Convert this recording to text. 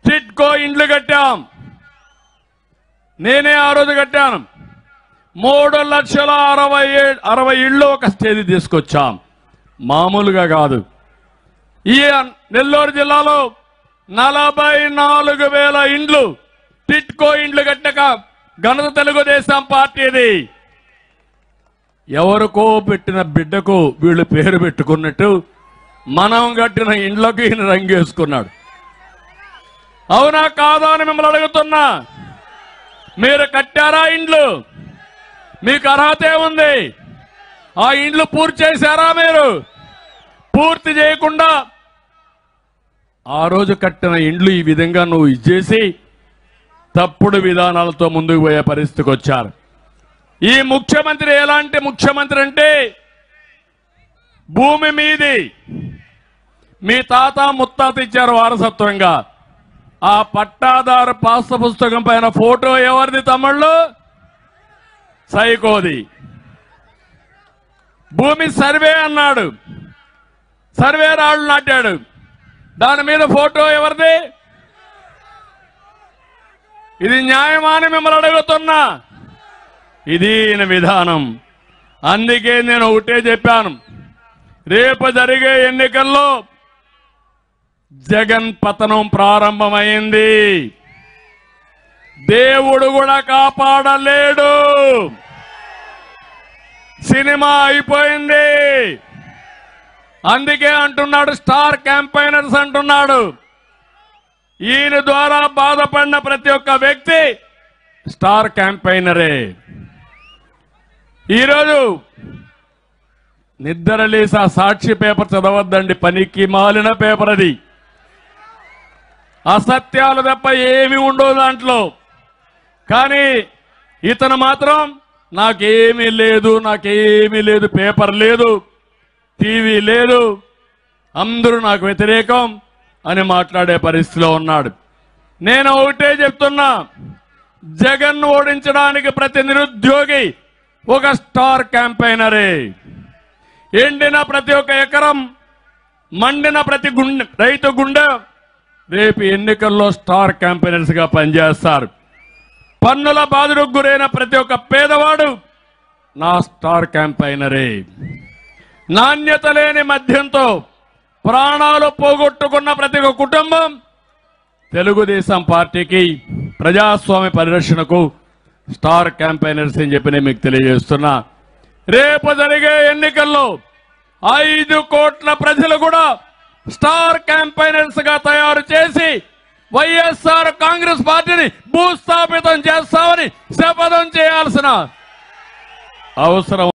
టిట్కో ఇండ్లు కట్టాం. నేనే ఆ రోజు కట్టాను. 3,60,000 ఇళ్ళు ఒక స్టేజ్ తీసుకొచ్చాం. మామూలుగా కాదు. ఈ నెల్లూరు జిల్లాలో 44,000 ఇండ్లు టిట్కో ఇండ్లు కట్టక ఘనత తెలుగుదేశం పార్టీది. ఎవరికో పెట్టిన బిడ్డకు వీళ్ళు పేరు పెట్టుకున్నట్టు మనం కట్టిన ఇండ్లకు ఈయన రంగేసుకున్నాడు. అవునా కాదా అని మిమ్మల్ని అడుగుతున్నా. మీరు కట్టారా ఇండ్లు? మీకు అర్హత ఏముంది? ఆ ఇండ్లు పూర్తి చేశారా? మీరు పూర్తి చేయకుండా ఆ రోజు కట్టిన ఇండ్లు ఈ విధంగా నువ్వు ఇచ్చేసి తప్పుడు విధానాలతో ముందుకు పోయే పరిస్థితికి వచ్చారు. ఈ ముఖ్యమంత్రి ఎలాంటి ముఖ్యమంత్రి అంటే, భూమి మీది మీ తాత ముత్తాత ఇచ్చారు వారసత్వంగా. ఆ పట్టాదారు పాస్ పుస్తకం పైన ఫోటో ఎవరిది తమ్ముళ్ళు? సైకోది. భూమి సర్వే అన్నాడు, సర్వే రాళ్లు నాటాడు, దాని మీద ఫోటో ఎవరిది? ఇది న్యాయమా అని మిమ్మల్ని అడుగుతున్నా. ఇది విధానం. అందుకే నేను ఒకటే చెప్పాను, రేపు జరిగే ఎన్నికల్లో జగన్ పతనం ప్రారంభమైంది. దేవుడు కూడా కాపాడలేడు. సినిమా అయిపోయింది. అందుకే అంటున్నాడు, స్టార్ క్యాంపైనర్స్ అంటున్నాడు. ఈయన ద్వారా బాధపడిన ప్రతి ఒక్క వ్యక్తి స్టార్ క్యాంపైనరే. ఈరోజు నిద్రలేసి ఆ సాక్షి పేపర్ చదవద్దండి, పనికి మాలిన పేపర్ అది. అసత్యాలు తప్ప ఏమి ఉండవు దాంట్లో. కానీ ఇతను మాత్రం నాకేమీ లేదు, నాకేమీ లేదు, పేపర్ లేదు, టీవీ లేదు, అందరూ నాకు వ్యతిరేకం అని మాట్లాడే పరిస్థితిలో ఉన్నాడు. నేను ఒకటే చెప్తున్నా, జగన్ ఓడించడానికి ప్రతి నిరుద్యోగి ఒక స్టార్ క్యాంపైనరే. ఎండిన ప్రతి ఒక్క ఎకరం, మండిన ప్రతి రైతు గుండె రేపు ఎన్నికల్లో స్టార్ క్యాంపైనర్స్ గా పనిచేస్తారు. పన్నుల బాధలకు గురైన ప్రతి ఒక్క పేదవాడు నా స్టార్ క్యాంపైనరే. నాణ్యత లేని మద్యంతో ప్రాణాలు పోగొట్టుకున్న ప్రతి ఒక్క కుటుంబం తెలుగుదేశం పార్టీకి, ప్రజాస్వామ్య పరిరక్షణకు స్టార్ క్యాంపైనర్స్ అని చెప్పి నేను మీకు తెలియజేస్తున్నా. రేపు జరిగే ఎన్నికల్లో 5 కోట్ల ప్రజలు కూడా స్టార్ క్యాంపైనర్స్ గా తయారు చేసి వైఎస్ఆర్ కాంగ్రెస్ పార్టీని భూస్థాపితం చేస్తామని శపథం చేయాల్సిన అవసరం